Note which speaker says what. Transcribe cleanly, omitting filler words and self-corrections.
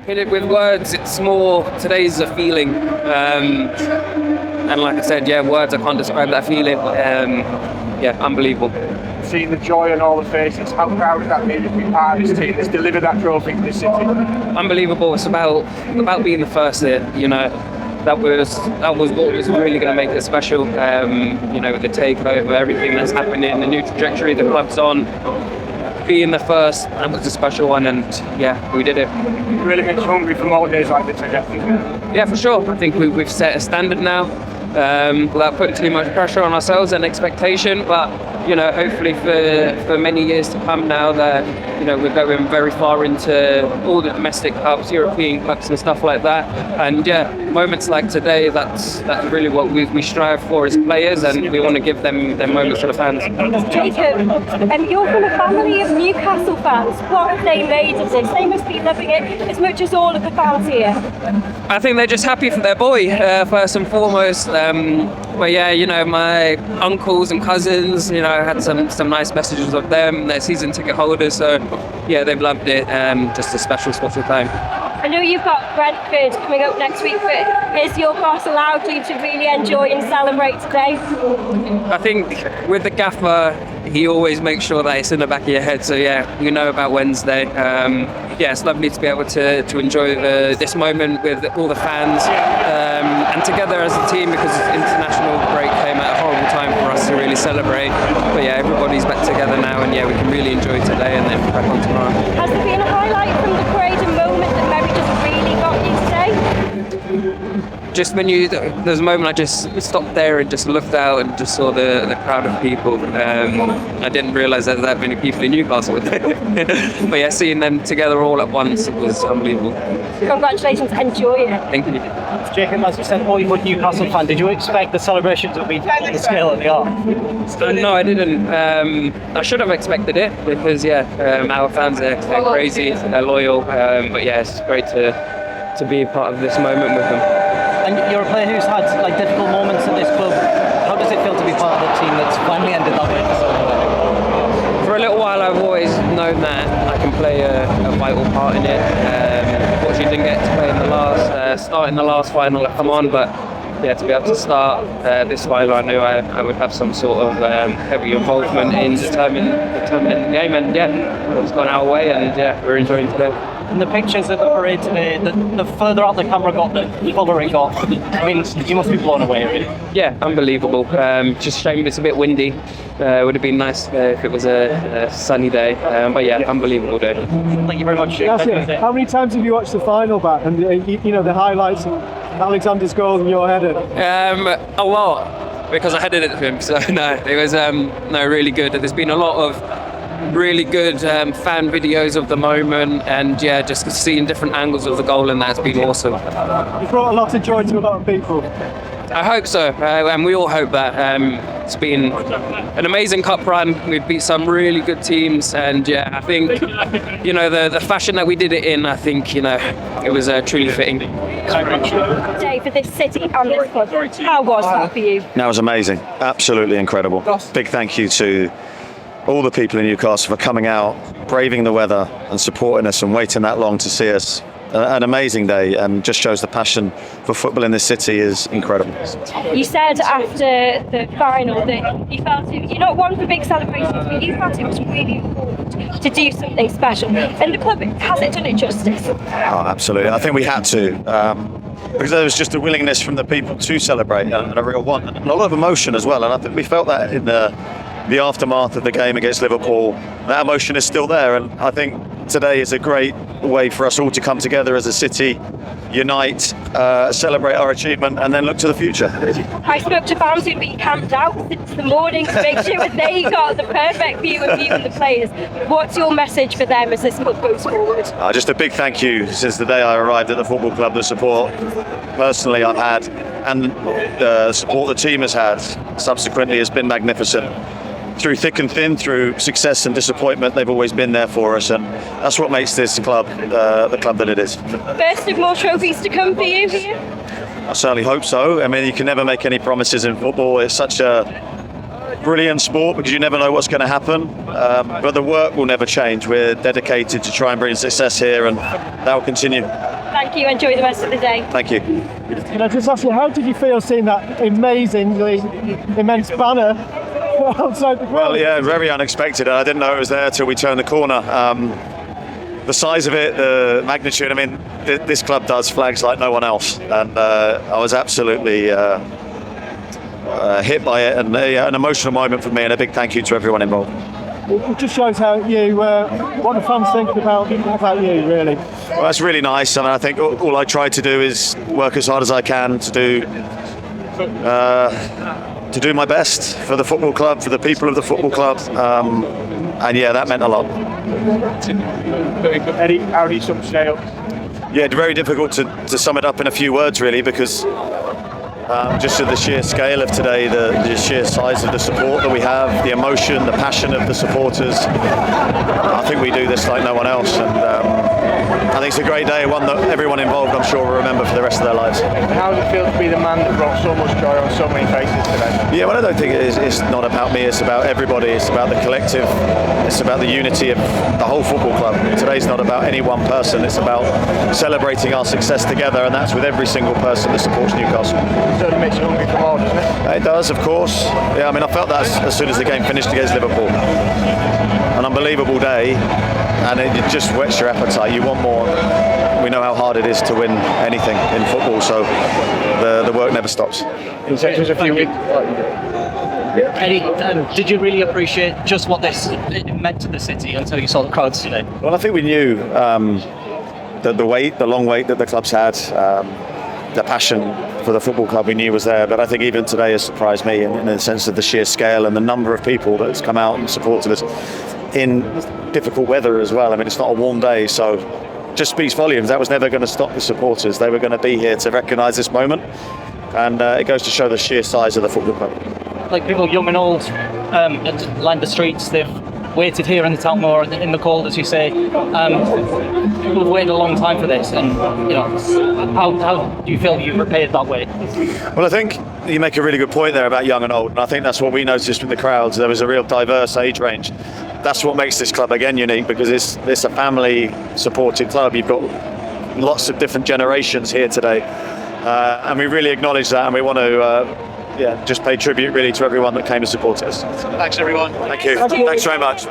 Speaker 1: Put it with words, it's more, today's a feeling. And like I said, words, I can't describe that feeling. Unbelievable.
Speaker 2: Seeing the joy on all the faces, how proud does that mean to be part of this team that's delivered that trophy to this city?
Speaker 1: Unbelievable. It's about being the first here, That was what was really going to make it special. With the takeover, everything that's happening, the new trajectory the club's on. Being the first, that was a special one, and we did it.
Speaker 2: It really makes you hungry for more days like this, I guess.
Speaker 1: Yeah, for sure. I think we've set a standard now, without putting too much pressure on ourselves and expectation. But hopefully for many years to come now, that we're going very far into all the domestic cups, European cups, and stuff like that. And moments like today, that's really what we strive for as players, and we want to give them moments to the fans.
Speaker 3: Jacob, you're from a family of Newcastle fans. What have they made of this? They must be loving it as much as all of the fans here.
Speaker 1: I think they're just happy for their boy, first and foremost. My uncles and cousins, I had some nice messages of them. They're season ticket holders, so they've loved it. Just a special time.
Speaker 3: I know you've got Brentford coming up next week, but is your boss allowed you to really enjoy and celebrate today?
Speaker 1: I think with the gaffer, he always makes sure that it's in the back of your head. So about Wednesday. It's lovely to be able to enjoy this moment with all the fans and together as a team, because international break came at a horrible time for us to really celebrate. But everybody's back together now, and we can really enjoy today and then crack on tomorrow.
Speaker 3: Has there been a highlight from the parade, a moment that maybe just really got you today?
Speaker 1: Just when there's a moment I just stopped there and just looked out and just saw the crowd of people. I didn't realise there were that many people in Newcastle. But seeing them together all at once was unbelievable.
Speaker 3: Congratulations, enjoy it.
Speaker 1: Thank you.
Speaker 4: Jacob, as you said, all you were Newcastle fan, did you expect the celebrations to be on the scale that they are?
Speaker 1: No, I didn't. I should have expected it, because our fans are crazy, they're loyal. But it's great to be a part of this moment with them.
Speaker 4: And you're a player who's had difficult moments at this club. How does it feel to be part of the team that's finally ended up in this?
Speaker 1: For a little while, I've always known that I can play a vital part in it. Unfortunately, didn't get to play in the start in the last final I've come on, but to be able to start this final, I knew I would have some sort of heavy involvement in determining the game, and it's gone our way, and we're enjoying today.
Speaker 4: And the pictures at the parade today, the further out the camera got, the fuller it got. I mean, you must be blown away, really.
Speaker 1: Yeah, unbelievable. Just shame it's a bit windy. It would have been nice if it was a sunny day. But unbelievable day.
Speaker 4: Thank you very much.
Speaker 2: How many times have you watched the final back, and the highlights of Alexander's goal and your header?
Speaker 1: A lot, because I headed it to him. So no, it was really good. There's been a lot of really good fan videos of the moment, and just seeing different angles of the goal, and that's been awesome.
Speaker 2: You brought a lot of joy to a lot of people.
Speaker 1: I hope so, and we all hope that. It's been an amazing cup run. We've beat some really good teams, and I think the fashion that we did it in, I think it was truly fitting.
Speaker 3: Day for this city and this club. How was that for you?
Speaker 5: That was amazing, absolutely incredible. Big thank you to all the people in Newcastle for coming out, braving the weather and supporting us and waiting that long to see us. An amazing day, and just shows the passion for football in this city is incredible.
Speaker 3: You said after the final that you felt you're not one for big celebrations, but you felt it was really important to do something special, and the club hasn't done it justice.
Speaker 5: Oh, absolutely. I think we had to, because there was just a willingness from the people to celebrate, and a real want, and a lot of emotion as well. And I think we felt that in the aftermath of the game against Liverpool. That emotion is still there, and I think today is a great way for us all to come together as a city, unite, celebrate our achievement, and then look to the future.
Speaker 3: I spoke to fans who'd been camped out since the morning to make sure that they got the perfect view of you and the players. What's your message for them as this club goes forward?
Speaker 5: Just a big thank you since the day I arrived at the football club. The support personally I've had, and the support the team has had subsequently has been magnificent. Through thick and thin, through success and disappointment, they've always been there for us, and that's what makes this club the club that it is.
Speaker 3: First of more trophies to come for you here?
Speaker 5: I certainly hope so. I mean, you can never make any promises in football. It's such a brilliant sport because you never know what's going to happen, but the work will never change. We're dedicated to try and bring success here, and that will continue.
Speaker 3: Thank you. Enjoy the rest of the day.
Speaker 5: Thank you.
Speaker 2: Can I just ask you, how did you feel seeing that amazingly immense banner outside the ground?
Speaker 5: Well, yeah, very unexpected. I didn't know it was there till we turned the corner. The size of it, the magnitude. I mean, this club does flags like no one else, and I was absolutely hit by it, and an emotional moment for me, and a big thank you to everyone involved.
Speaker 2: It just shows how what the fans think about you, really.
Speaker 5: Well, that's really nice. I mean, I think all I try to do is work as hard as I can to do my best for the football club, for the people of the football club, and yeah, that meant a lot.
Speaker 2: Eddie, how do you sum today up?
Speaker 5: Yeah, very difficult to sum it up in a few words, really, because just the sheer scale of today, the sheer size of the support that we have, the emotion, the passion of the supporters. I think we do this like no one else, and I think it's a great day, one that everyone involved, I'm sure, will remember for the rest of their lives.
Speaker 6: How does it feel to be the man that brought so much joy on so many faces today?
Speaker 5: Yeah, well, I don't think it's not about me, it's about everybody, it's about the collective, it's about the unity of the whole football club. Today's not about any one person, it's about celebrating our success together, and that's with every single person that supports Newcastle.
Speaker 6: It certainly makes you hungry for more, doesn't it?
Speaker 5: It does, of course. Yeah, I mean, I felt that as soon as the game finished against Liverpool. An unbelievable day, and it just whets your appetite. You want more. We know how hard it is to win anything in football, so the work never stops.
Speaker 6: It was a few weeks.
Speaker 4: Eddie, did you really appreciate just what this meant to the city until you saw the crowds today?
Speaker 5: Well, I think we knew that the long wait that the club's had, the passion for the football club we knew was there, but I think even today has surprised me in the sense of the sheer scale and the number of people that's come out and supported us in difficult weather as well. I mean, it's not a warm day, so just speaks volumes. That was never going to stop the supporters. They were going to be here to recognise this moment, and it goes to show the sheer size of the football club.
Speaker 4: Like people young and old lined the streets, they've waited here in the town more in the cold, as you say. People have waited a long time for this, and how do you feel you've repaid that way?
Speaker 5: Well, I think you make a really good point there about young and old, and I think that's what we noticed with the crowds. There was a real diverse age range. That's what makes this club again unique, because it's a family supported club. You've got lots of different generations here today, and we really acknowledge that, and we want to just pay tribute really to everyone that came to support us.
Speaker 6: Thanks, everyone.
Speaker 5: Thank you. Thanks very much.